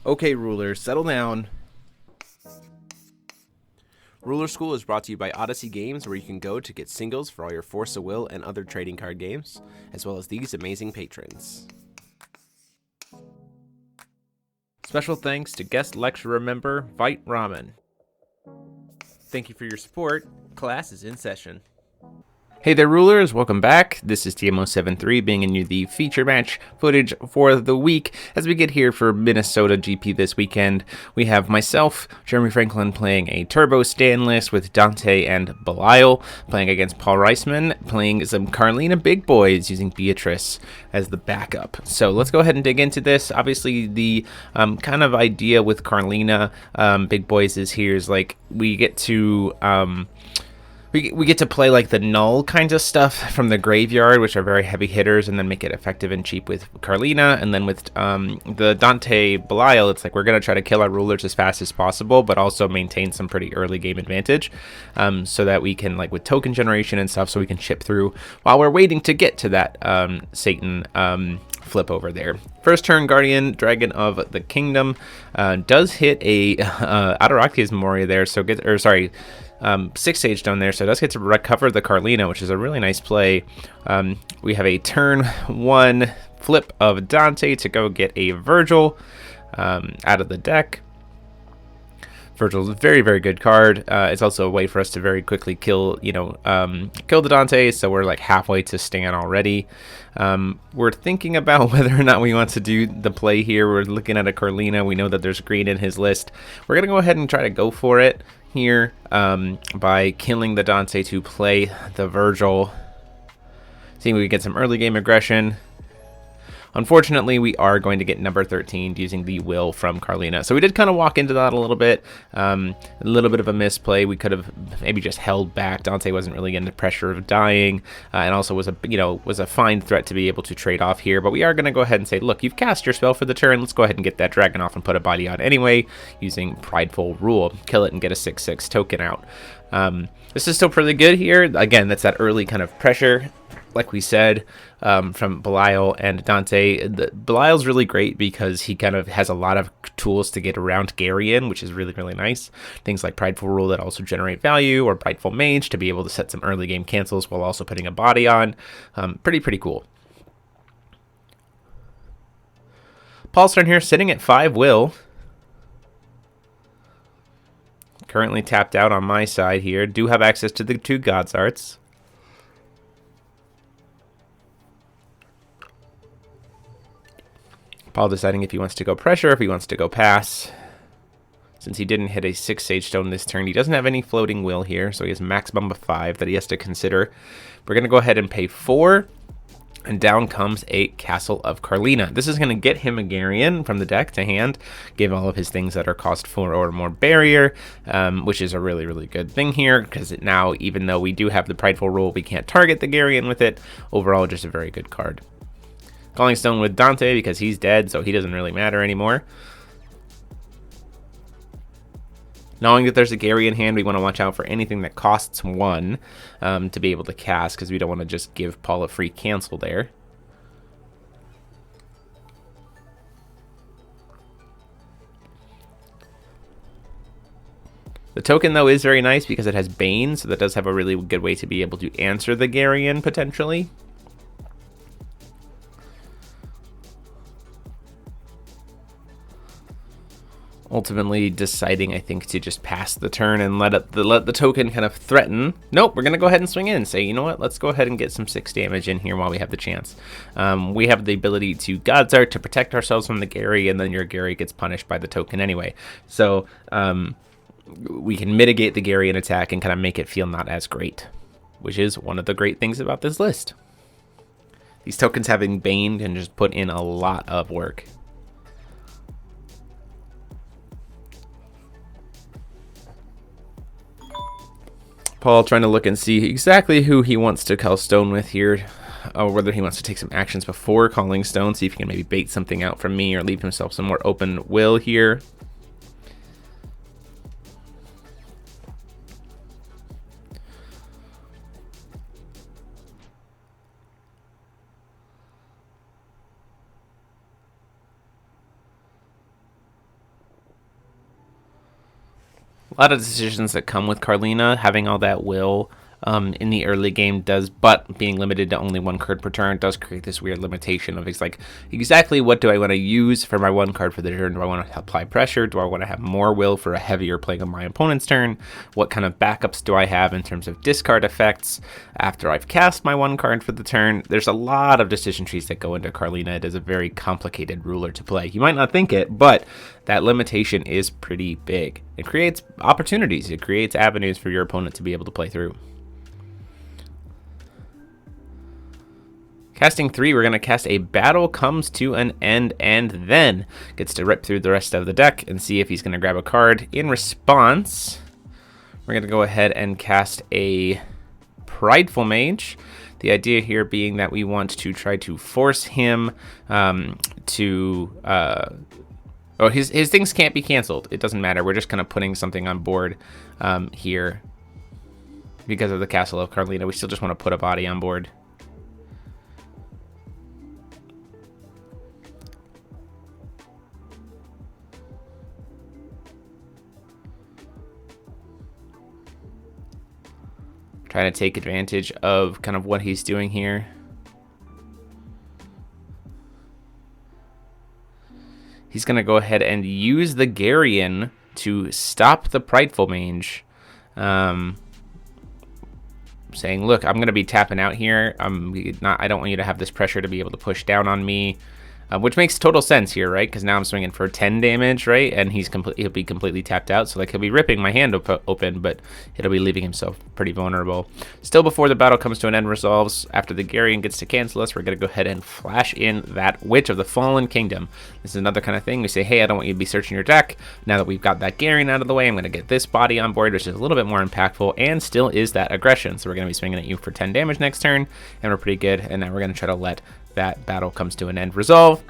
Okay, rulers, settle down. Ruler School is brought to you by Odyssey Games, where you can go to get singles for all your Force of Will and other trading card games, as well as these amazing patrons. Special thanks to guest lecturer member Vite Ramen. Thank you for your support. Class is in session. Hey there, rulers. Welcome back. This is TMO73 bringing you the feature match footage for the week. As we get here for Minnesota GP this weekend, we have myself, Jeremy Franklin, playing a Turbo Stanless with Dante and Belial, playing against Paul Reisman, playing some Carlina big boys using Beatrice as the backup. So let's go ahead and dig into this. Obviously, the kind of idea with Carlina big boys is like we get to... We get to play like the null kinds of stuff from the graveyard, which are very heavy hitters, and then make it effective and cheap with Carlina. And then with the Dante Belial, it's like we're going to try to kill our rulers as fast as possible, but also maintain some pretty early game advantage, so that we can, like with token generation and stuff, so we can chip through while we're waiting to get to that Satan flip over there. First turn, Guardian, Dragon of the Kingdom, does hit a Adorakti's Moria there, so 6 Sage down there, so it does get to recover the Carlina, which is a really nice play. We have a turn 1 flip of Dante to go get a Virgil out of the deck. Virgil's a very, very good card. It's also a way for us to very quickly kill the Dante, so we're like halfway to Stan already. We're thinking about whether or not we want to do the play here. We're looking at a Carlina. We know that there's green in his list. We're going to go ahead and try to go for it here by killing the Dante to play the Virgil. Seeing we can get some early game aggression. Unfortunately, we are going to get number 13 using the will from Carlina. So we did kind of walk into that a little bit. A little bit of a misplay. We could have maybe just held back. Dante wasn't really getting the pressure of dying, and also was a fine threat to be able to trade off here. But we are going to go ahead and say, look, you've cast your spell for the turn. Let's go ahead and get that dragon off and put a body on anyway, using Prideful Rule. Kill it and get a 6/6 token out. This is still pretty good here. Again, that's that early kind of pressure, like we said, from Belial and Dante. Belial's really great because he kind of has a lot of tools to get around Garion, which is really, really nice. Things like Prideful Rule that also generate value, or Prideful Mage to be able to set some early game cancels while also putting a body on. Pretty cool. Paul's turn here, sitting at 5 will. Currently tapped out on my side here. Do have access to the 2 God's Arts. Paul deciding if he wants to go pressure, if he wants to go pass. Since he didn't hit a 6 Sage Stone this turn, he doesn't have any floating will here, so he has maximum of 5 that he has to consider. We're going to go ahead and pay 4, and down comes a Castle of Carlina. This is going to get him a Garion from the deck to hand, give all of his things that are cost 4 or more barrier, which is a really, really good thing here, because now, even though we do have the Prideful Rule, we can't target the Garion with it. Overall, just a very good card. Calling Stone with Dante because he's dead, so he doesn't really matter anymore. Knowing that there's a Gary in hand, we want to watch out for anything that costs 1 to be able to cast, because we don't want to just give Paul a free cancel there. The token, though, is very nice because it has Bane, so that does have a really good way to be able to answer the Garion, potentially. Ultimately deciding, I think, to just pass the turn and let the token kind of threaten. Nope, we're going to go ahead and swing in and say, you know what, let's go ahead and get some 6 damage in here while we have the chance. We have the ability to God's Art to protect ourselves from the Gary, and then your Gary gets punished by the token anyway. So we can mitigate the Gary in attack and kind of make it feel not as great, which is one of the great things about this list. These tokens having Bane can just put in a lot of work. Paul trying to look and see exactly who he wants to call Stone with here, or whether he wants to take some actions before calling Stone, see if he can maybe bait something out from me or leave himself some more open will here. A lot of decisions that come with Carlina, having all that will in the early game does, but being limited to only 1 card per turn does create this weird limitation of, it's like, exactly what do I want to use for my 1 card for the turn? Do I want to apply pressure? Do I want to have more will for a heavier playing of my opponent's turn? What kind of backups do I have in terms of discard effects after I've cast my 1 card for the turn? There's a lot of decision trees that go into Carlina. It is a very complicated ruler to play. You might not think it, but that limitation is pretty big. It creates opportunities. It creates avenues for your opponent to be able to play through. Casting 3, we're going to cast a Battle Comes to an End, and then gets to rip through the rest of the deck and see if he's going to grab a card. In response, we're going to go ahead and cast a Prideful Mage. The idea here being that we want to try to force him his things can't be canceled. It doesn't matter. We're just kind of putting something on board here because of the Castle of Carlina. We still just want to put a body on board. Trying to take advantage of kind of what he's doing here. He's going to go ahead and use the Garion to stop the Prideful Mage. Saying, look, I'm going to be tapping out here. I don't want you to have this pressure to be able to push down on me. Which makes total sense here, right? Because now I'm swinging for 10 damage, right? And he'll be completely tapped out. So like he'll be ripping my hand open, but it'll be leaving himself pretty vulnerable. Still, before the battle comes to an end resolves, after the Garion gets to cancel us, we're going to go ahead and flash in that Witch of the Fallen Kingdom. This is another kind of thing. We say, hey, I don't want you to be searching your deck. Now that we've got that Garion out of the way, I'm going to get this body on board, which is a little bit more impactful and still is that aggression. So we're going to be swinging at you for 10 damage next turn, and we're pretty good. And now we're going to try to let that battle comes to an end resolve.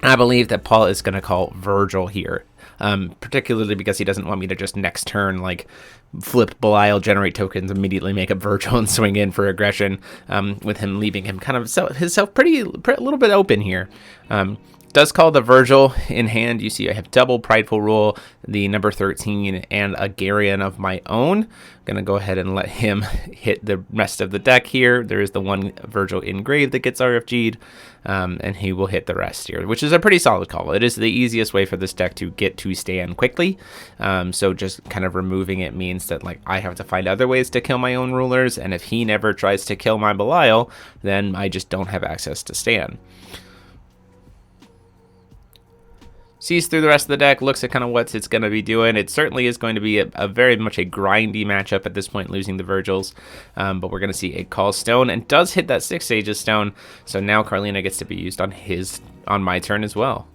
I believe that Paul is going to call Virgil here, particularly because he doesn't want me to just next turn like flip Belial, generate tokens, immediately make up Virgil and swing in for aggression, with him leaving him kind of himself pretty a little bit open here. Does call the Virgil in hand. You see I have double Prideful Rule, the number 13, and a Garion of my own. I'm going to go ahead and let him hit the rest of the deck here. There is the one Virgil engraved that gets RFG'd, and he will hit the rest here, which is a pretty solid call. It is the easiest way for this deck to get to stand quickly. So just kind of removing it means that like I have to find other ways to kill my own rulers, and if he never tries to kill my Belial, then I just don't have access to stand. Sees through the rest of the deck, looks at kind of what it's going to be doing. It certainly is going to be a very much a grindy matchup at this point, losing the Virgils. But we're going to see a Call Stone, and does hit that 6 Sages Stone. So now Carlina gets to be used on my turn as well.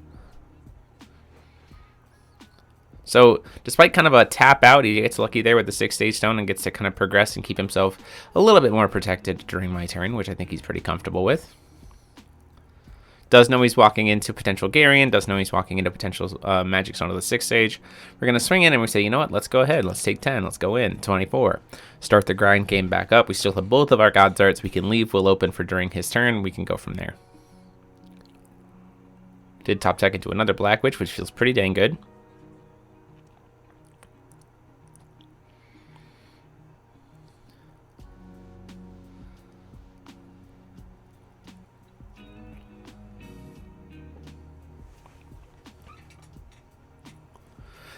So despite kind of a tap out, he gets lucky there with the 6 Stage Stone and gets to kind of progress and keep himself a little bit more protected during my turn, which I think he's pretty comfortable with. Does know he's walking into potential Garion, does know he's walking into potential Magic Stone of the 6th stage. We're going to swing in and we say, you know what, let's go ahead. Let's take 10. Let's go in. 24. Start the grind game back up. We still have both of our God's Arts. We can leave Will open for during his turn. We can go from there. Did top deck into another Black Witch, which feels pretty dang good.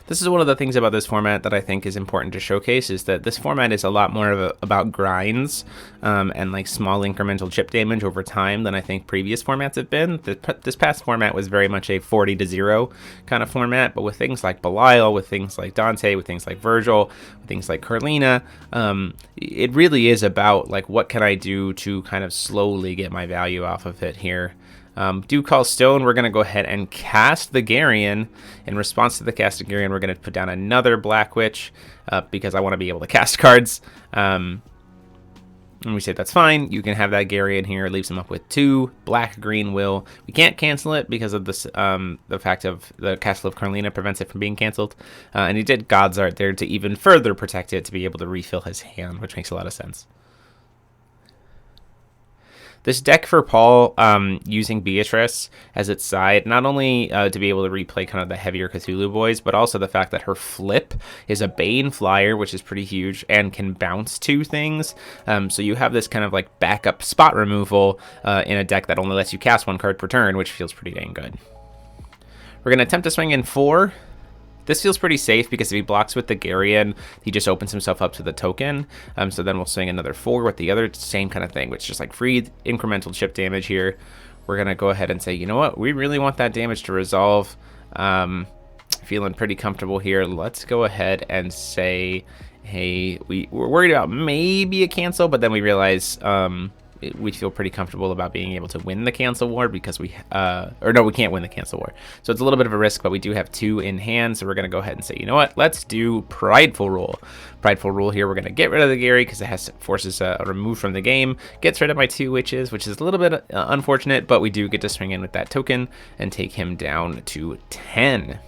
This is one of the things about this format that I think is important to showcase, is that this format is a lot more about grinds and like small incremental chip damage over time than I think previous formats have been. This past format was very much a 40-0 kind of format, but with things like Belial, with things like Dante, with things like Virgil, with things like Carlina, it really is about like what can I do to kind of slowly get my value off of it here. Do call Stone. We're going to go ahead and cast the Garion. In response to the cast of Garion, we're going to put down another Black Witch because I want to be able to cast cards. And we say that's fine. You can have that Garion here. It leaves him up with 2 black-green will. We can't cancel it because of this, the fact of the Castle of Carlina prevents it from being canceled. And he did God's Art there to even further protect it, to be able to refill his hand, which makes a lot of sense. This deck for Paul, using Beatrice as its side, not only to be able to replay kind of the heavier Cthulhu boys, but also the fact that her flip is a Bane flyer, which is pretty huge, and can bounce 2 things. So you have this kind of like backup spot removal in a deck that only lets you cast 1 card per turn, which feels pretty dang good. We're going to attempt to swing in 4. This feels pretty safe because if he blocks with the Garion, he just opens himself up to the token. So then we'll swing another 4 with the other, same kind of thing, which is just like free incremental chip damage here. We're going to go ahead and say, you know what, we really want that damage to resolve. Feeling pretty comfortable here. Let's go ahead and say, hey, we're worried about maybe a cancel, but then we realize we feel pretty comfortable about being able to win the cancel war because we can't win the cancel war. So it's a little bit of a risk, but we do have 2 in hand. So we're going to go ahead and say, you know what, let's do Prideful Rule. Prideful Rule here, we're going to get rid of the Gary because it forces a remove from the game. Gets rid of my 2 witches, which is a little bit unfortunate, but we do get to swing in with that token and take him down to 10.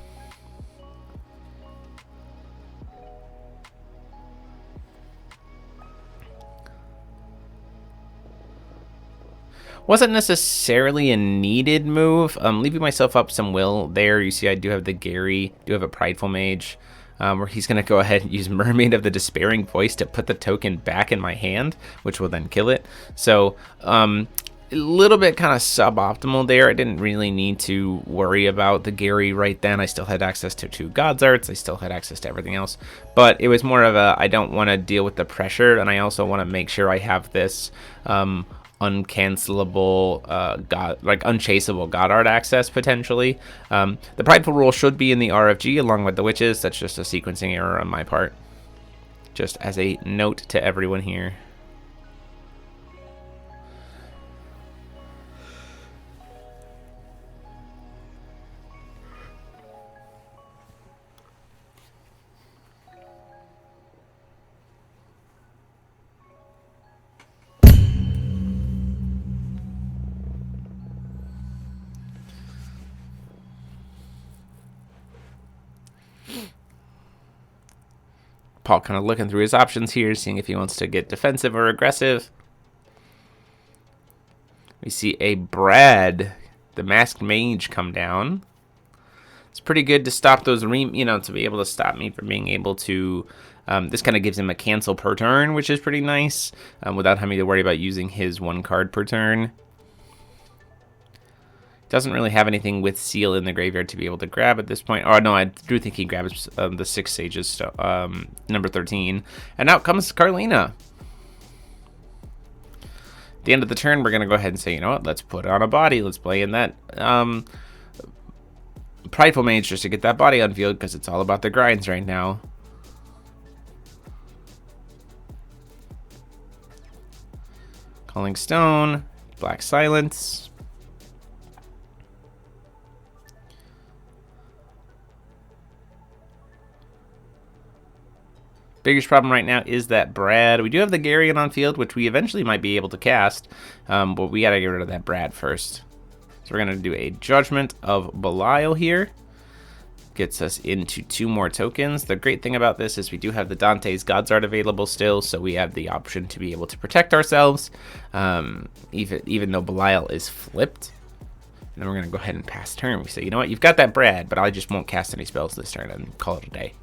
Wasn't necessarily a needed move. Leaving myself up some will there. You see I do have the Gary, do have a Prideful Mage, where he's going to go ahead and use Mermaid of the Despairing Voice to put the token back in my hand, which will then kill it. So a little bit kind of suboptimal there. I didn't really need to worry about the Gary right then. I still had access to 2 God's Arts. I still had access to everything else. But it was more of a, I don't want to deal with the pressure, and I also want to make sure I have this uncancelable unchaseable God Art access potentially. The Prideful Rule should be in the RFG along with the witches. That's just a sequencing error on my part, just as a note to everyone here. Paul kind of looking through his options here, seeing if he wants to get defensive or aggressive. We see a Brad, the Masked Mage, come down. It's pretty good to stop those, to be able to stop me from being able to. This kind of gives him a cancel per turn, which is pretty nice, without having to worry about using his 1 card per turn. Doesn't really have anything with Seal in the graveyard to be able to grab at this point. Oh, no, I do think he grabs the 6 Sages, number 13. And out comes Carlina. At the end of the turn, we're going to go ahead and say, you know what, let's put on a body. Let's play in that Prideful Mage just to get that body on field because it's all about the grinds right now. Calling Stone, Black Silence. Biggest problem right now is that Brad. We do have the Garion on field, which we eventually might be able to cast, but we got to get rid of that Brad first. So we're going to do a Judgment of Belial here. Gets us into 2 more tokens. The great thing about this is we do have the Dante's God's Art available still, so we have the option to be able to protect ourselves, even though Belial is flipped. And then we're going to go ahead and pass turn. We say, you know what, you've got that Brad, but I just won't cast any spells this turn and call it a day.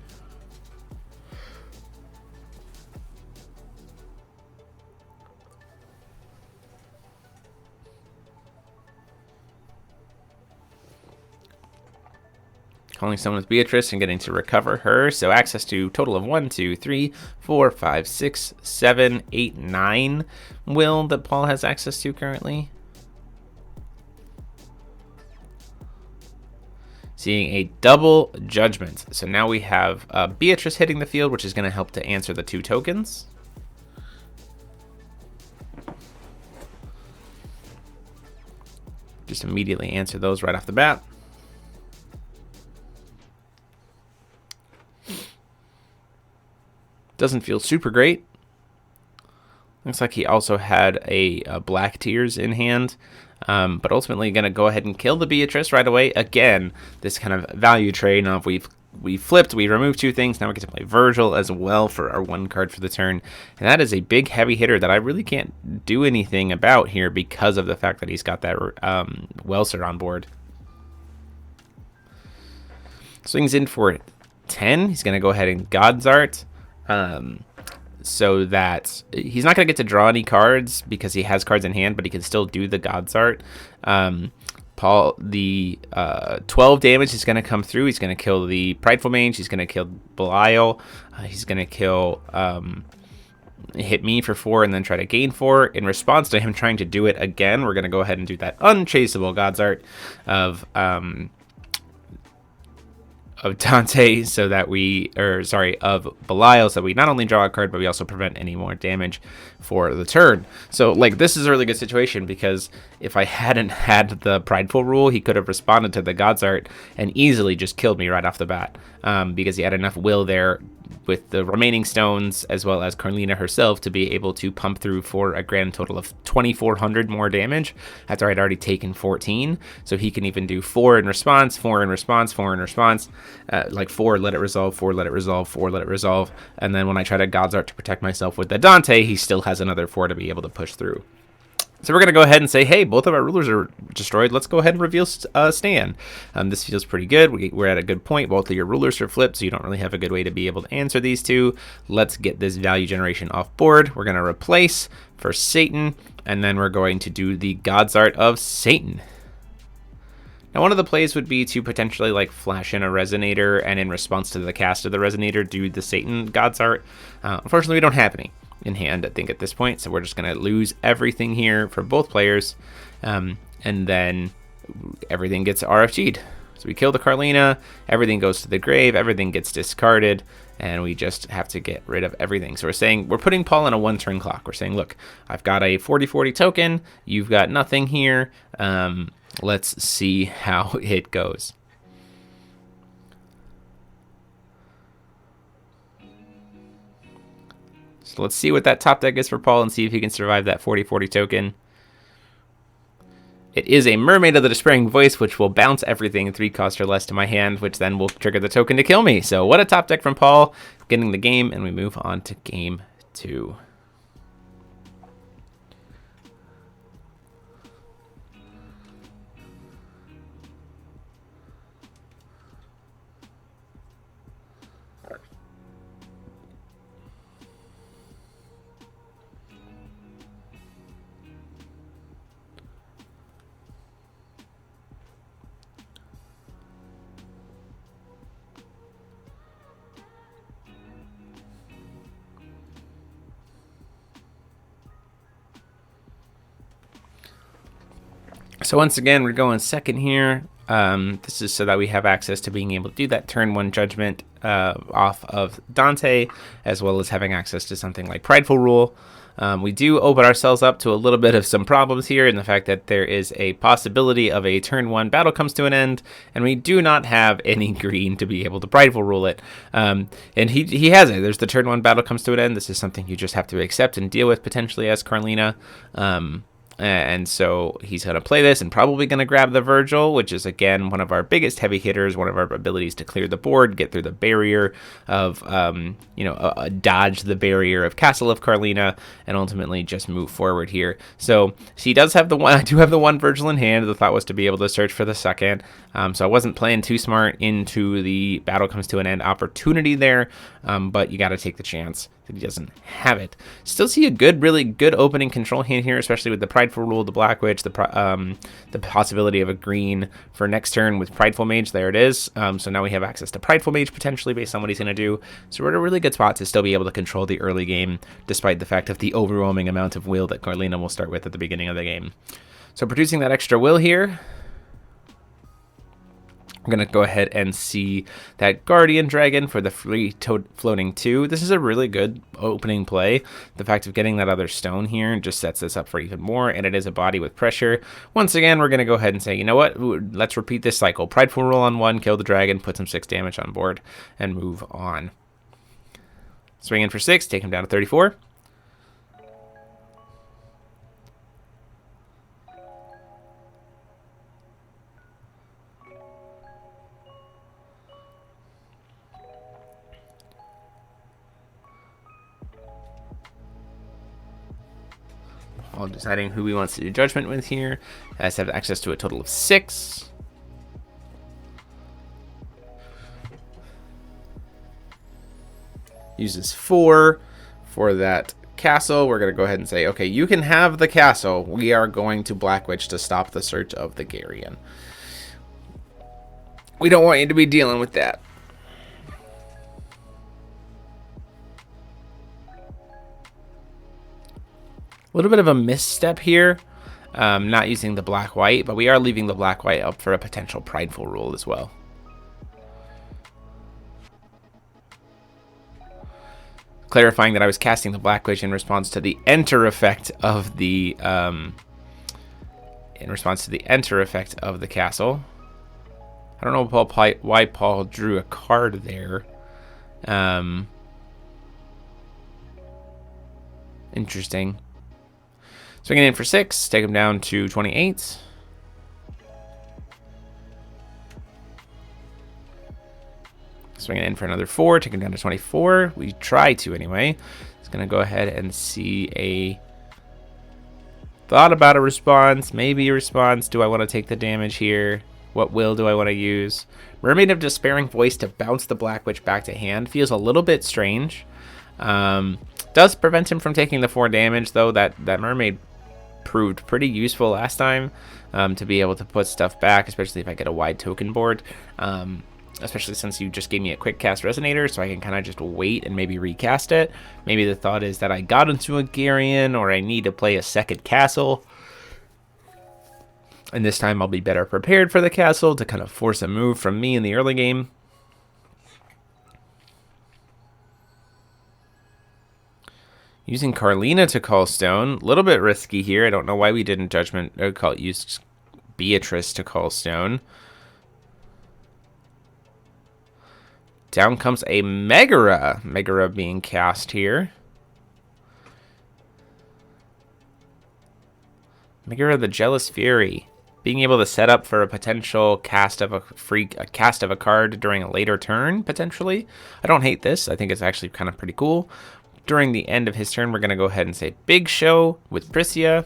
Calling someone with Beatrice and getting to recover her. So access to total of 1, 2, 3, 4, 5, 6, 7, 8, 9 will that Paul has access to currently. Seeing a double Judgment. So now we have Beatrice hitting the field, which is going to help to answer the 2 tokens. Just immediately answer those right off the bat. Doesn't feel super great. Looks like he also had a Black Tears in hand, but ultimately going to go ahead and kill the Beatrice right away. Again, this kind of value trade. Now, if we've we flipped, we removed 2 things. Now we get to play Virgil as well for our 1 card for the turn. And that is a big heavy hitter that I really can't do anything about here because of the fact that he's got that Welser on board. Swings in for 10. He's going to go ahead and God's Art. So that he's not going to get to draw any cards because he has cards in hand, but he can still do the God's Art. Paul, the 12 damage is going to come through. He's going to kill the Prideful Mage. He's going to kill Belial. He's going to kill, hit me for 4 and then try to gain 4. In response to him trying to do it again, we're going to go ahead and do that unchaseable God's Art of Dante, so that of Belial, so we not only draw a card, but we also prevent any more damage for the turn. So, like, this is a really good situation, because if I hadn't had the Prideful rule, he could have responded to the God's Art and easily just killed me right off the bat, because he had enough will there with the remaining stones, as well as Carlina herself, to be able to pump through for a grand total of 2,400 more damage after I'd already taken 14. So he can even do 4 in response, 4 in response, 4 in response, like 4, let it resolve, 4, let it resolve, 4, let it resolve. And then when I try to God's Art to protect myself with the Dante, he still has another 4 to be able to push through. So we're going to go ahead and say, hey, both of our rulers are destroyed. Let's go ahead and reveal Stan. This feels pretty good. We're at a good point. Both of your rulers are flipped, so you don't really have a good way to be able to answer these two. Let's get this value generation off board. We're going to replace for Satan, and then we're going to do the God's Art of Satan. Now, one of the plays would be to potentially like flash in a Resonator, and in response to the cast of the Resonator, do the Satan God's Art. Unfortunately, we don't have any in hand, I think, at this point, so we're just going to lose everything here for both players, and then everything gets RFG'd. So we kill the Carlina, everything goes to the grave, everything gets discarded, and we just have to get rid of everything. So we're saying, we're putting Paul on a 1-turn clock. We're saying, look, I've got a 40-40 token, you've got nothing here, let's see how it goes. So let's see what that top deck is for Paul and see if he can survive that 40-40 token. It is a Mermaid of the Despairing Voice, which will bounce everything 3 cost or less to my hand, which then will trigger the token to kill me. So what a top deck from Paul, getting the game, and we move on to game 2. So once again, we're going second here. This is so that we have access to being able to do that turn 1 judgment off of Dante, as well as having access to something like Prideful Rule. We do open ourselves up to a little bit of some problems here in the fact that there is a possibility of a turn 1 battle comes to an end, and we do not have any green to be able to Prideful Rule it. And he has it. There's the turn 1 battle comes to an end. This is something you just have to accept and deal with potentially as Carlina. And so he's going to play this and probably going to grab the Virgil, which is, again, one of our biggest heavy hitters, one of our abilities to clear the board, get through the barrier of, dodge the barrier of Castle of Carlina, and ultimately just move forward here. So she does have the one. I do have the 1 Virgil in hand. The thought was to be able to search for the second. So I wasn't playing too smart into the battle comes to an end opportunity there, but you got to take the chance that he doesn't have it. Still see a really good opening control hand here, especially with the Prideful Rule, the Black Witch, the possibility of a green for next turn with Prideful Mage. There it is. So now we have access to Prideful Mage potentially based on what he's going to do. So we're in a really good spot to still be able to control the early game, despite the fact of the overwhelming amount of will that Carlina will start with at the beginning of the game. So producing that extra will here, we're going to go ahead and see that Guardian Dragon for the free floating 2. This is a really good opening play. The fact of getting that other stone here just sets this up for even more, and it is a body with pressure. Once again, we're going to go ahead and say, you know what, let's repeat this cycle. Prideful Rule on 1, kill the dragon, put some 6 damage on board, and move on. Swing in for 6, take him down to 34. while deciding who he wants to do judgment with here. Has to have access to a total of 6. Uses 4 for that castle. We're going to go ahead and say, okay, you can have the castle. We are going to Black Witch to stop the search of the Garion. We don't want you to be dealing with that. A little bit of a misstep here, not using the black-white, but we are leaving the black-white up for a potential prideful rule as well. Clarifying that I was casting the Black Witch in response to the enter effect of the castle. I don't know why Paul drew a card there. Interesting. Swinging in for 6, take him down to 28. Swinging in for another 4, take him down to 24. We try to anyway. It's going to go ahead and see a... Thought about a response, maybe a response. Do I want to take the damage here? What will do I want to use? Mermaid of Despairing Voice to bounce the Black Witch back to hand feels a little bit strange. Does prevent him from taking the 4 damage, though. That Mermaid proved pretty useful last time to be able to put stuff back, especially if I get a wide token board. Especially since you just gave me a quick cast Resonator, so I can kind of just wait and maybe recast it. Maybe the thought is that I got into a Garion, or I need to play a second castle. And this time I'll be better prepared for the castle to kind of force a move from me in the early game. Using Carlina to call stone, a little bit risky here. I don't know why we didn't use Beatrice to call stone. Down comes a Megara. Megara being cast here. Megara the Jealous Fury. Being able to set up for a potential cast of a card during a later turn, potentially. I don't hate this. I think it's actually kind of pretty cool. During the end of his turn, we're going to go ahead and say Big Show with Priscia.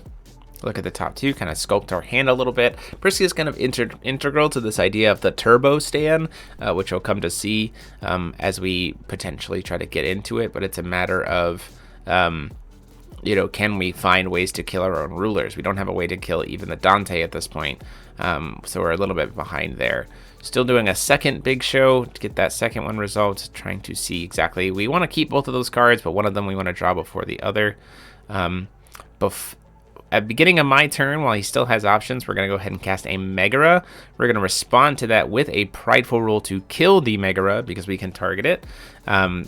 Look at the top 2, kind of sculpt our hand a little bit. Priscia is kind of integral to this idea of the turbo stand, which we'll come to see as we potentially try to get into it. But it's a matter of, can we find ways to kill our own rulers? We don't have a way to kill even the Dante at this point, so we're a little bit behind there. Still doing a second Big Show to get that second one resolved, trying to see exactly. We want to keep both of those cards, but one of them we want to draw before the other. At the beginning of my turn, while he still has options, we're going to go ahead and cast a Megara. We're going to respond to that with a prideful rule to kill the Megara because we can target it,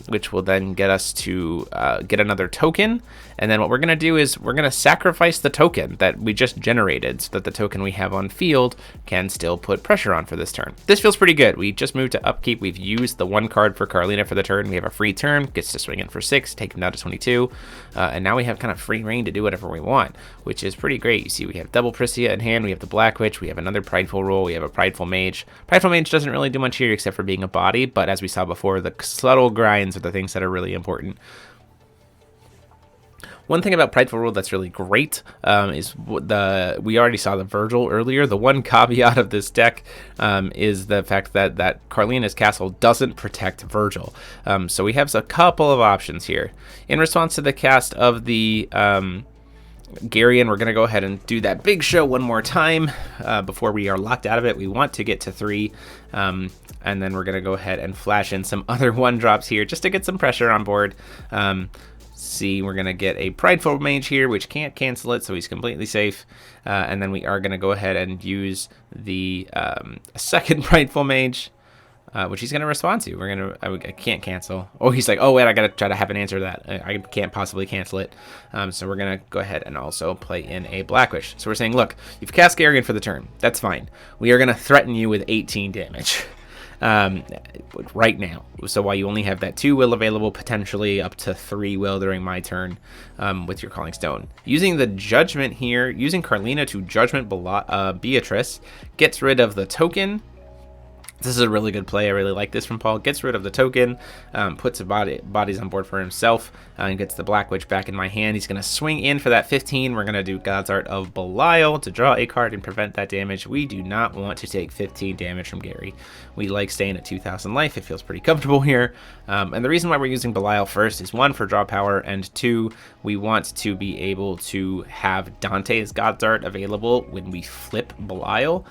which will then get us to get another token. And then what we're going to do is we're going to sacrifice the token that we just generated so that the token we have on field can still put pressure on for this turn. This feels pretty good. We just moved to upkeep. We've used the 1 card for Carlina for the turn. We have a free turn, gets to swing in for 6, take him down to 22. And now we have kind of free reign to do whatever we want, which is pretty great. You see we have double Priscia in hand. We have the Black Witch. We have another prideful rule. We have a prideful mage. Prideful mage doesn't really do much here except for being a body, but as we saw before, the subtle grinds are the things that are really important. One thing about Prideful Rule that's really great is we already saw the Virgil earlier. The one caveat of this deck is the fact that Carlina's castle doesn't protect Virgil. So we have a couple of options here. In response to the cast of the Garion, we're going to go ahead and do that Big Show one more time before we are locked out of it. We want to get to 3. And then we're going to go ahead and flash in some other 1-drops here just to get some pressure on board. See, we're going to get a Prideful Mage here, which can't cancel it, so he's completely safe. And then we are going to go ahead and use the second Prideful Mage, which he's going to respond to. I can't cancel. Oh, he's like, oh, wait, I got to try to have an answer to that. I can't possibly cancel it. So we're going to go ahead and also play in a Black Witch. So we're saying, look, you've cast Garion for the turn. That's fine. We are going to threaten you with 18 damage. Right now. So while you only have that 2 will available, potentially up to 3 will during my turn with your Calling Stone. Using the Judgment here, using Carlina to Judgment Beatrice, gets rid of the token This is a really good play. I really like this from Paul. Gets rid of the token, puts bodies on board for himself, and gets the Black Witch back in my hand. He's going to swing in for that 15. We're going to do God's Art of Belial to draw a card and prevent that damage. We do not want to take 15 damage from Gary. We like staying at 2,000 life. It feels pretty comfortable here. And the reason why we're using Belial first is 1, for draw power, and 2, we want to be able to have Dante's God's Art available when we flip Belial,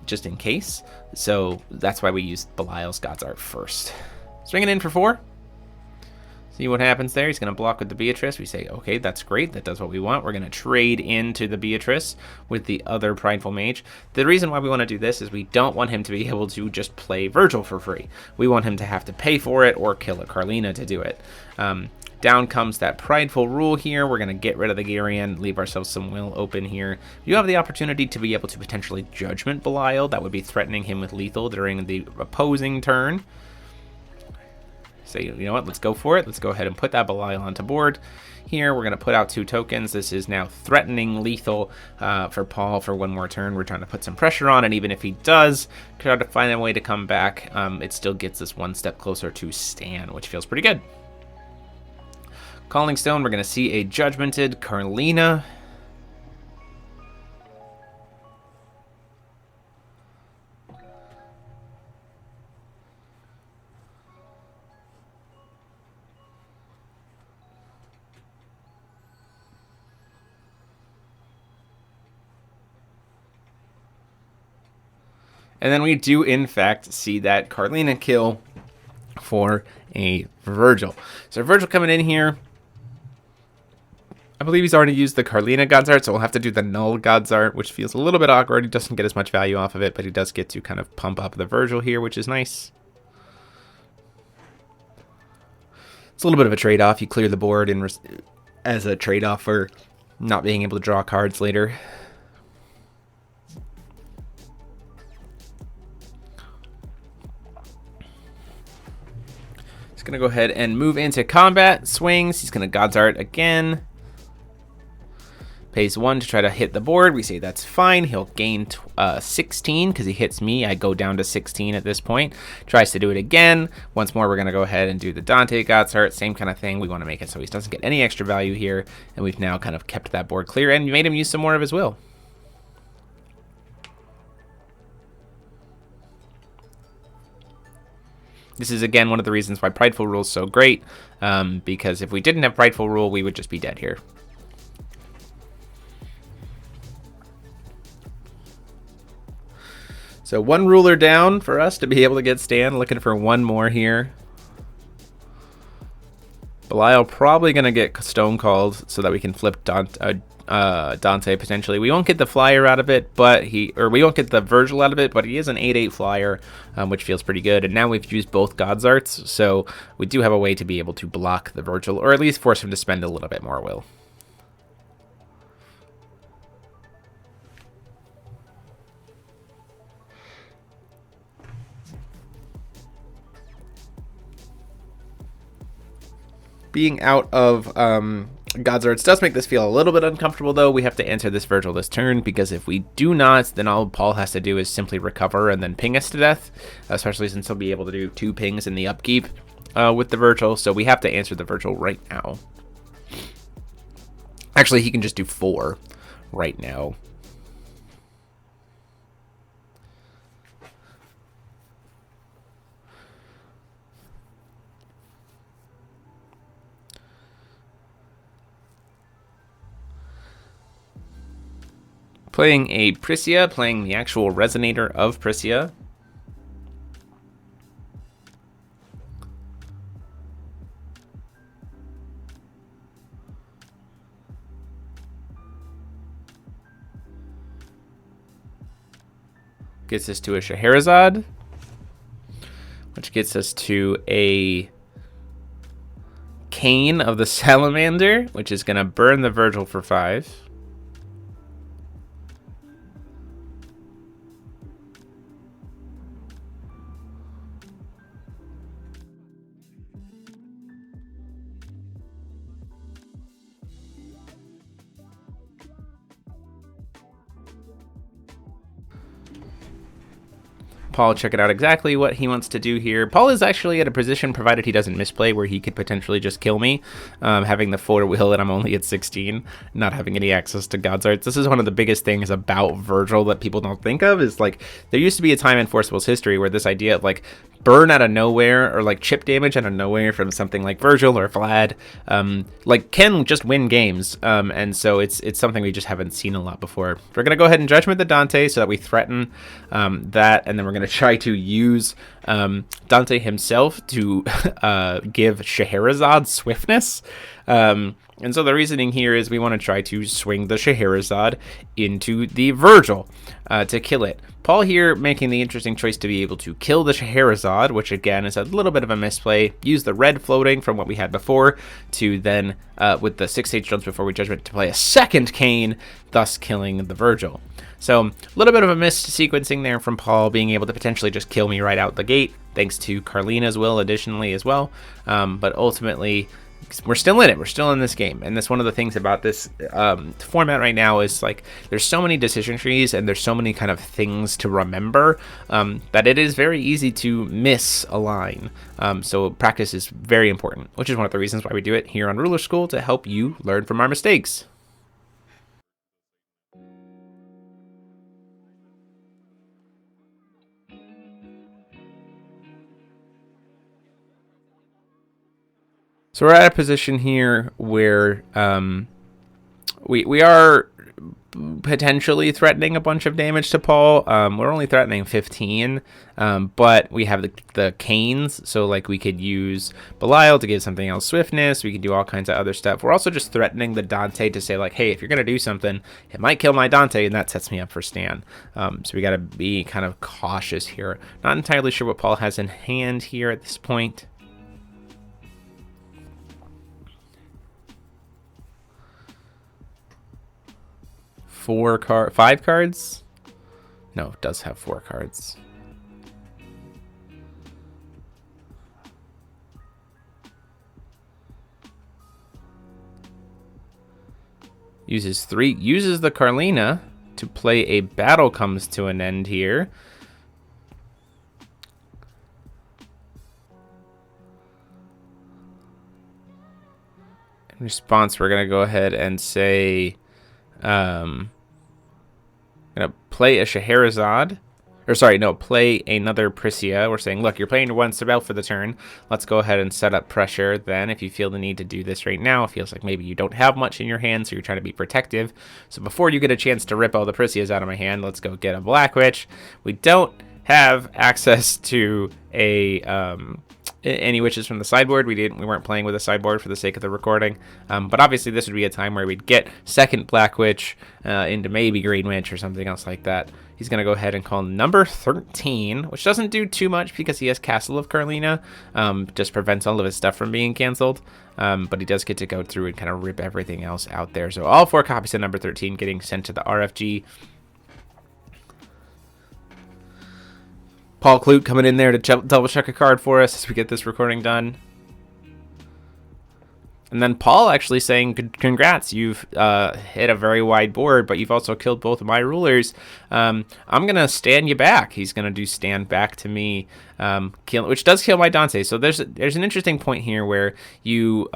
just in case. So that's why we use Belial's God's Art first. Swinging in for 4. See what happens there. He's going to block with the Beatrice. We say, okay, that's great. That does what we want. We're going to trade into the Beatrice with the other Prideful Mage. The reason why we want to do this is we don't want him to be able to just play Virgil for free. We want him to have to pay for it or kill a Carlina to do it. Down comes that Prideful Rule here. We're going to get rid of the Garion, leave ourselves some will open here. You have the opportunity to be able to potentially Judgment Belial. That would be threatening him with lethal during the opposing turn. So, you know what, let's go for it. Let's go ahead and put that Belial onto board. Here, we're going to put out 2 tokens. This is now threatening lethal for Paul for 1 more turn. We're trying to put some pressure on, and even if he does try to find a way to come back, it still gets us 1 step closer to Stan, which feels pretty good. Calling Stone, we're going to see a Judgmented Carlina. And then we do, in fact, see that Carlina kill for a Virgil. So Virgil coming in here. I believe he's already used the Carlina God's Art, so we'll have to do the Null God's Art, which feels a little bit awkward. He doesn't get as much value off of it, but he does get to kind of pump up the Virgil here, which is nice. It's a little bit of a trade-off. You clear the board as a trade-off for not being able to draw cards later. He's going to go ahead and move into combat. Swings. He's going to God's Art again. Pays 1 to try to hit the board. We say that's fine. He'll gain 16 because he hits me. I go down to 16 at this point. Tries to do it again. Once more, we're going to go ahead and do the Dante God's Art. Same kind of thing. We want to make it so he doesn't get any extra value here. And we've now kind of kept that board clear and made him use some more of his will. This is, again, one of the reasons why Prideful Rule is so great. Because if we didn't have Prideful Rule, we would just be dead here. So 1 ruler down for us to be able to get Stan. Looking for 1 more here. Belial probably going to get Stone Called so that we can flip Dante potentially. We won't get the flyer out of it, we won't get the Virgil out of it, but he is an 8/8 flyer, which feels pretty good. And now we've used both God's Arts, so we do have a way to be able to block the Virgil, or at least force him to spend a little bit more will. Being out of God's Arts does make this feel a little bit uncomfortable, though. We have to answer this Virgil this turn, because if we do not, then all Paul has to do is simply recover and then ping us to death, especially since he'll be able to do 2 pings in the upkeep with the Virgil. So we have to answer the Virgil right now. Actually, he can just do 4 right now. Playing a Prisia, playing the actual Resonator of Prisia. Gets us to a Scheherazade, which gets us to a Cane of the Salamander, which is going to burn the Virgil for 5. Paul checking out exactly what he wants to do here. Paul is actually at a position, provided he doesn't misplay, where he could potentially just kill me, having the 4-wheel and I'm only at 16, not having any access to God's Arts. This is one of the biggest things about Virgil that people don't think of, is like there used to be a time in Forcible's history where this idea of like burn out of nowhere or like chip damage out of nowhere from something like Virgil or Vlad like can just win games, and so it's something we just haven't seen a lot before. We're gonna go ahead and Judgment the Dante so that we threaten that, and then we're gonna try to use Dante himself to give Scheherazade swiftness. And so the reasoning here is we want to try to swing the Scheherazade into the Virgil to kill it. Paul here making the interesting choice to be able to kill the Scheherazade, which again is a little bit of a misplay. Use the red floating from what we had before to then, with the 6 stage jumps before we Judgment, to play a second Cane, thus killing the Virgil. So a little bit of a missed sequencing there from Paul, being able to potentially just kill me right out the gate, thanks to Carlina's will additionally as well. But ultimately, we're still in it. We're still in this game. And that's one of the things about this format right now is like there's so many decision trees and there's so many kind of things to remember that it is very easy to miss a line. So practice is very important, which is one of the reasons why we do it here on Ruler School, to help you learn from our mistakes. So we're at a position here where we are potentially threatening a bunch of damage to Paul. We're only threatening 15, but we have the canes, so like we could use Belial to give something else swiftness. We could do all kinds of other stuff. We're also just threatening the Dante to say like, hey, if you're gonna do something, it might kill my Dante, and that sets me up for Stan. So we gotta be kind of cautious here. Not entirely sure what Paul has in hand here at this point. Five cards? No, it does have 4 cards. Uses the Carlina to play a battle comes to an end here. In response, we're gonna go ahead and say gonna play a Scheherazade, or sorry, no, play another Prisia. We're saying, look, you're playing your 1 Sibel for the turn. Let's go ahead and set up pressure. Then, if you feel the need to do this right now, it feels like maybe you don't have much in your hand, so you're trying to be protective. So before you get a chance to rip all the Prisias out of my hand, let's go get a Black Witch. We don't have access to any witches from the sideboard. We weren't playing with a sideboard for the sake of the recording, but obviously this would be a time where we'd get second Black Witch into maybe Green Witch or something else like that. He's gonna go ahead and call number 13, which doesn't do too much because he has Castle of Carlina, just prevents all of his stuff from being canceled, but he does get to go through and kind of rip everything else out there. So all 4 copies of number 13 getting sent to the RFG. Paul Clute coming in there to double check a card for us as we get this recording done. And then Paul actually saying, congrats, you've hit a very wide board, but you've also killed both of my rulers. I'm going to stand you back. He's going to do stand back to me, which does kill my Dante. So there's an interesting point here where you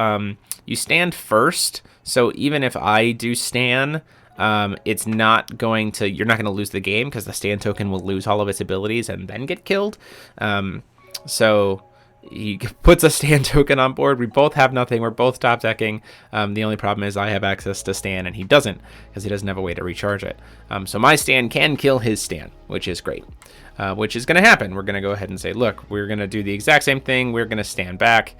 stand first. So even if I do stand, it's not going to, you're not going to lose the game because the stand token will lose all of its abilities and then get killed. So he puts a stand token on board. We both have nothing. We're both top decking. The only problem is I have access to stand and he doesn't, because he doesn't have a way to recharge it. So my stand can kill his stand, which is great. Which is going to happen. We're going to go ahead and say, look, we're going to do the exact same thing. We're going to stand back.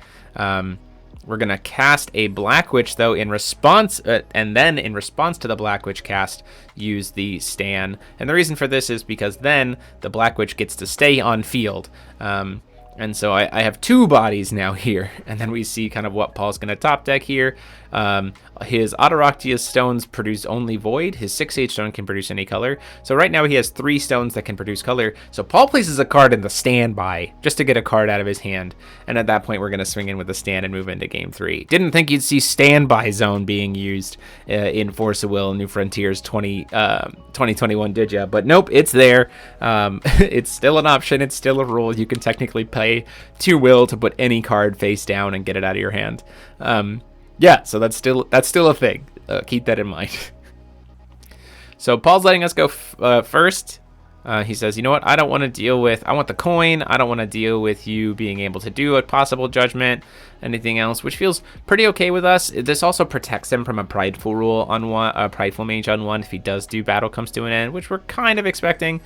We're going to cast a Black Witch, though, in response, and then in response to the Black Witch cast, use the stand. And the reason for this is because then the Black Witch gets to stay on field. And so I have 2 bodies now here. And then we see kind of what Paul's going to top deck here. A His Autoraktia's stones produce only void. His 6-8 stone can produce any color. So right now he has 3 stones that can produce color. So Paul places a card in the standby just to get a card out of his hand. And at that point, we're going to swing in with a stand and move into game 3. Didn't think you'd see standby zone being used in Force of Will New Frontiers 2021, did ya? But nope, it's there. It's still an option. It's still a rule. You can technically play 2 will to put any card face down and get it out of your hand. Yeah, so that's still a thing. Keep that in mind. So Paul's letting us go first. He says, you know what? I don't want to deal with... I want the coin. I don't want to deal with you being able to do a possible judgment, anything else, which feels pretty okay with us. This also protects him from a prideful rule on one, a prideful mage on 1 if he does do battle comes to an end, which we're kind of expecting.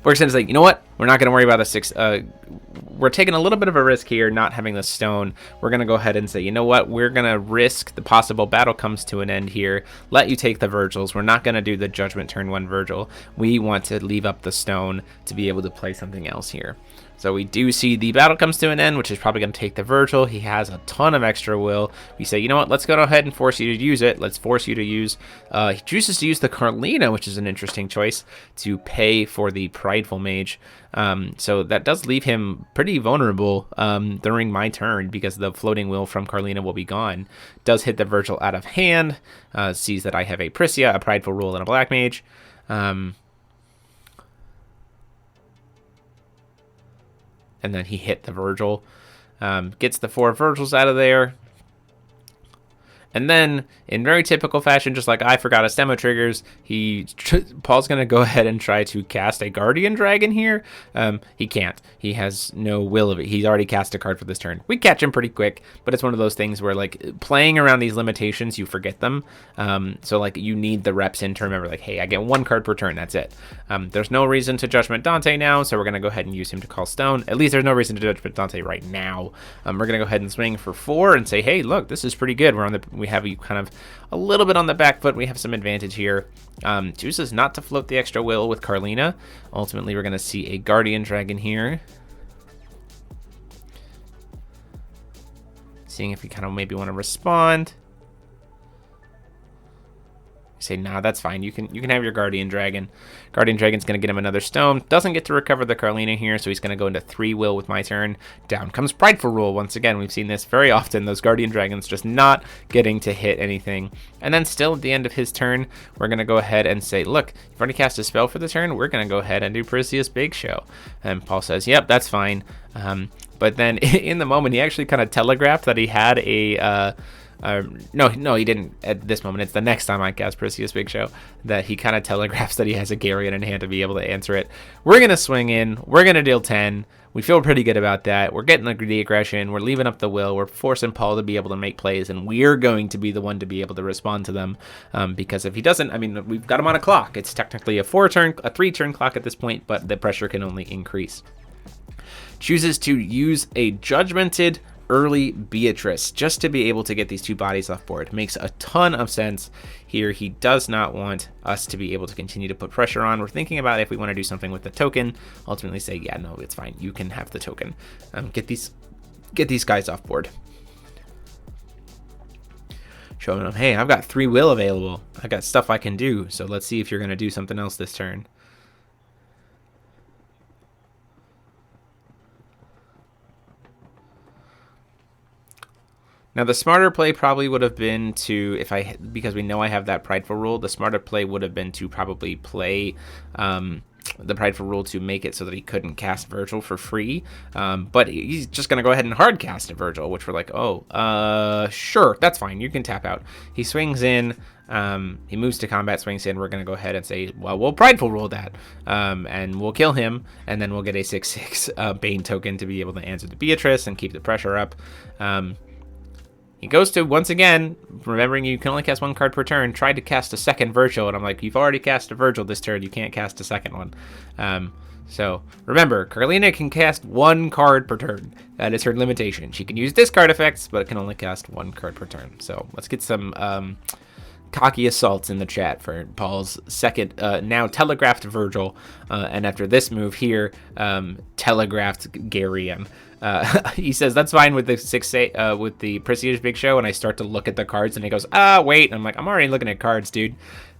We're excited to say, you know what? We're not going to worry about the 6. We're taking a little bit of a risk here, not having the stone. We're going to go ahead and say, you know what? We're going to risk the possible battle comes to an end here. Let you take the Virgils. We're not going to do the judgment turn 1 Virgil. We want to leave up the stone to be able to play something else here. So we do see the battle comes to an end, which is probably going to take the Virgil. He has a ton of extra will. We say, you know what, let's go ahead and force you to use it. Let's force you to use, he chooses to use the Carlina, which is an interesting choice, to pay for the Prideful Mage. So that does leave him pretty vulnerable during my turn because the floating will from Carlina will be gone. Does hit the Virgil out of hand, sees that I have a Prisia, a Prideful Rule, and a Black Mage. And then he hit the Virgil, gets the 4 Virgils out of there. And then, in very typical fashion, just like I forgot his demo triggers, Paul's going to go ahead and try to cast a Guardian Dragon here. He can't. He has no will of it. He's already cast a card for this turn. We catch him pretty quick, but it's one of those things where, like, playing around these limitations, you forget them. So, like, you need the reps in to remember, like, hey, I get 1 card per turn. That's it. There's no reason to Judgment Dante now, so we're going to go ahead and use him to call Stone. At least there's no reason to Judgment Dante right now. We're going to go ahead and swing for 4 and say, hey, look, this is pretty good. We have you kind of a little bit on the back foot. We have some advantage here. Chooses not to float the extra will with Carlina. Ultimately, we're going to see a Guardian Dragon here. Seeing if we kind of maybe want to respond. Say, nah, that's fine. You can have your Guardian Dragon. Guardian Dragon's going to get him another stone. Doesn't get to recover the Carlina here, so he's going to go into 3 will with my turn. Down comes Prideful Rule. Once again, we've seen this very often. Those Guardian Dragons just not getting to hit anything. And then still at the end of his turn, we're going to go ahead and say, look, you've already cast a spell for the turn. We're going to go ahead and do Perseus Big Show. And Paul says, yep, that's fine. But then in the moment, he actually kind of telegraphed that he had a... no, he didn't at this moment. It's the next time I cast Perseus Big Show that he kind of telegraphs that he has a Garrion in hand to be able to answer it. We're going to swing in. We're going to deal 10. We feel pretty good about that. We're getting the aggression. We're leaving up the will. We're forcing Paul to be able to make plays, and we're going to be the one to be able to respond to them. Because if he doesn't, I mean, we've got him on a clock. It's technically a 3-turn clock at this point, but the pressure can only increase. Chooses to use a Judgmented early Beatrice just to be able to get these 2 bodies off board. Makes a ton of sense here. He does not want us to be able to continue to put pressure on. We're thinking about if we want to do something with the token. Ultimately say, yeah, no, it's fine. You can have the token. Get these guys off board. Showing them, hey, I've got 3 will available. I got stuff I can do. So let's see if you're going to do something else this turn. Now, the smarter play probably would have been to, because we know I have that Prideful Rule, the smarter play would have been to probably play the Prideful Rule to make it so that he couldn't cast Virgil for free. But he's just going to go ahead and hard cast a Virgil, which we're like, oh, sure, that's fine. You can tap out. He swings in. He moves to combat, swings in. We're going to go ahead and say, well, we'll Prideful Rule that, and we'll kill him, and then we'll get a 6/6 Bane token to be able to answer the Beatrice and keep the pressure up. He goes to, once again, remembering you can only cast 1 card per turn, tried to cast a second Virgil, and I'm like, you've already cast a Virgil this turn, you can't cast a second one. So, remember, Carlina can cast 1 card per turn. That is her limitation. She can use discard effects, but it can only cast 1 card per turn. So, let's get some cocky assaults in the chat for Paul's second, now telegraphed Virgil, and after this move here, telegraphed Garion. He says that's fine with the with the Prestige Big Show, and I start to look at the cards, and he goes, wait. And I'm like, I'm already looking at cards, dude.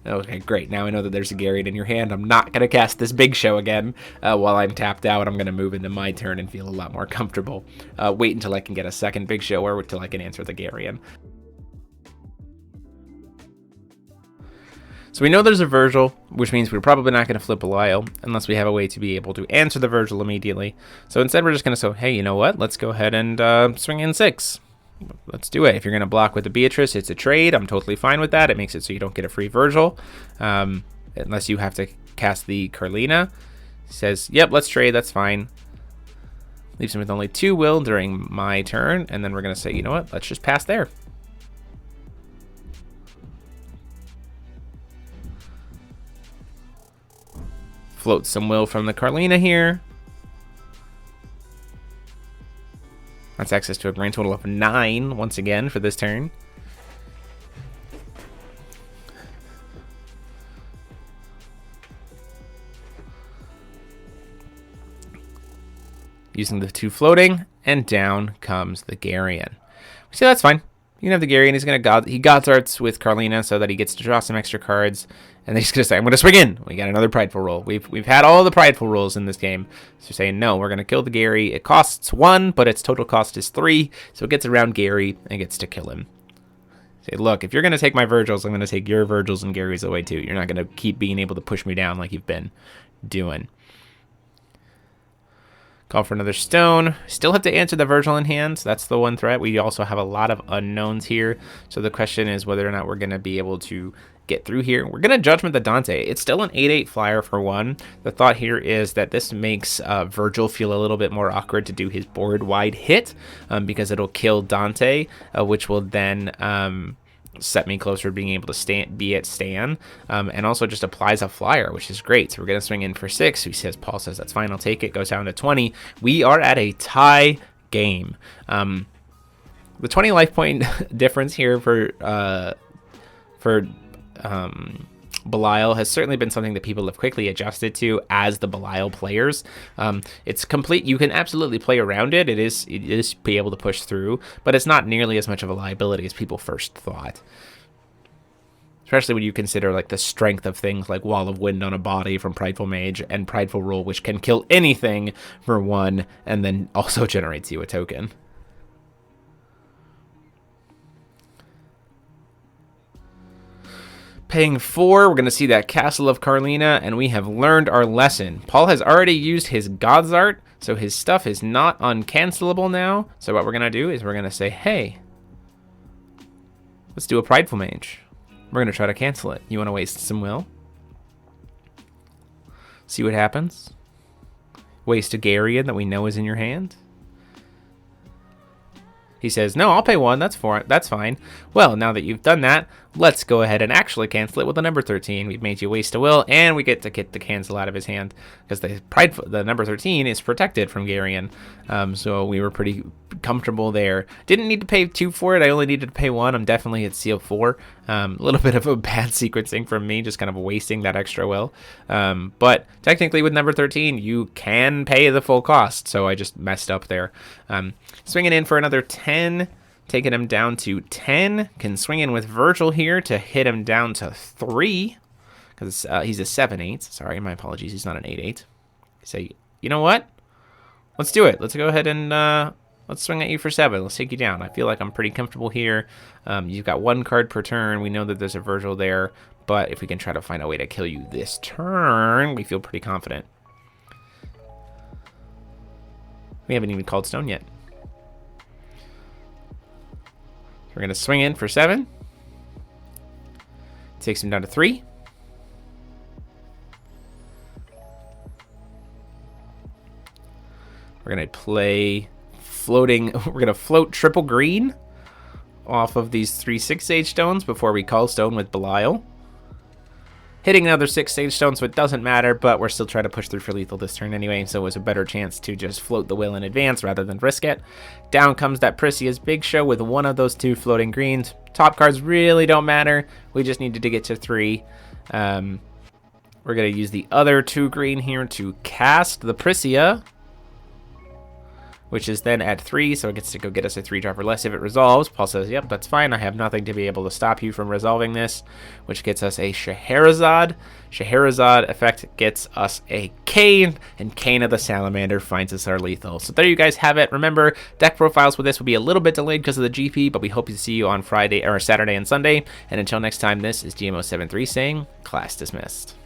Okay, great. Now I know that there's a Garion in your hand. I'm not gonna cast this Big Show again while I'm tapped out. I'm gonna move into my turn and feel a lot more comfortable. Wait until I can get a second Big Show, or until I can answer the Garion. So we know there's a Virgil, which means we're probably not going to flip Belial unless we have a way to be able to answer the Virgil immediately. So instead we're just going to say, hey, you know what? Let's go ahead and swing in 6. Let's do it. If you're going to block with the Beatrice, it's a trade. I'm totally fine with that. It makes it so you don't get a free Virgil unless you have to cast the Carlina. He says, yep, let's trade. That's fine. Leaves him with only 2 will during my turn. And then we're going to say, you know what? Let's just pass there. Float some will from the Carlina here. That's access to a grand total of 9 once again for this turn. Using the 2 floating, and down comes the Garion. We say that's fine. You can have the Garion. He's going to God's Arts with Carlina so that he gets to draw some extra cards. And then he's going to say, I'm going to swing in. We got another Prideful roll. We've had all the Prideful rolls in this game. So saying, no, we're going to kill the Gary. It costs 1, but its total cost is 3. So it gets around Gary and gets to kill him. Say, look, if you're going to take my Virgils, I'm going to take your Virgils and Gary's away too. You're not going to keep being able to push me down like you've been doing. Call for another stone. Still have to answer the Virgil in hand. So that's the one threat. We also have a lot of unknowns here. So the question is whether or not we're going to be able to get through here. We're going to Judgment the Dante. It's still an 8/8 flyer for 1. The thought here is that this makes Virgil feel a little bit more awkward to do his board-wide hit because it'll kill Dante, which will then set me closer to being able to be at Stan, and also just applies a flyer, which is great. So we're going to swing in for 6. Paul says, that's fine, I'll take it. Goes down to 20. We are at a tie game. The 20 life point difference here for Belial has certainly been something that people have quickly adjusted to as the Belial players. It's complete. You can absolutely play around it. It is be able to push through, but it's not nearly as much of a liability as people first thought. Especially when you consider like the strength of things like Wall of Wind on a body from Prideful Mage and Prideful Rule, which can kill anything for 1 and then also generates you a token. Paying 4, we're going to see that Castle of Carlina, and we have learned our lesson. Paul has already used his God's Art, so his stuff is not uncancelable now. So what we're going to do is we're going to say, hey, let's do a Prideful Mage. We're going to try to cancel it. You want to waste some will? See what happens? Waste a Garion that we know is in your hand? He says, no, I'll pay 1. That's fine. Well, now that you've done that, let's go ahead and actually cancel it with the number 13. We've made you waste a will, and we get to get the cancel out of his hand because the number 13 is protected from Garion. So we were pretty comfortable there. Didn't need to pay 2 for it. I only needed to pay 1. I'm definitely at seal 4. A little bit of a bad sequencing from me, just kind of wasting that extra will. But technically with number 13, you can pay the full cost. So I just messed up there. Swinging in for another 10, taking him down to 10. Can swing in with Virgil here to hit him down to 3 because he's a 7/8. Sorry, my apologies. He's not an 8/8. Say, you know what? Let's do it. Let's go ahead and let's swing at you for 7. Let's take you down. I feel like I'm pretty comfortable here. You've got 1 card per turn. We know that there's a Virgil there, but if we can try to find a way to kill you this turn, we feel pretty confident. We haven't even called stone yet. We're going to swing in for 7. Takes him down to 3. We're going to play floating. We're going to float triple green off of these 3 6/8 stones before we call stone with Belial. hitting another 6 Sage Stone, so it doesn't matter, but we're still trying to push through for lethal this turn anyway, so it was a better chance to just float the will in advance rather than risk it. Down comes that Pricia's Big Show with one of those 2 floating greens. Top cards really don't matter. We just needed to get to 3. We're going to use the other 2 green here to cast the Pricia, which is then at 3, so it gets to go get us a 3-drop or less if it resolves. Paul says, yep, that's fine. I have nothing to be able to stop you from resolving this, which gets us a Scheherazade. Scheherazade effect gets us a Cane, and Cane of the Salamander finds us our lethal. So there you guys have it. Remember, deck profiles with this will be a little bit delayed because of the GP, but we hope to see you on Friday or Saturday and Sunday. And until next time, this is GMO73 saying, class dismissed.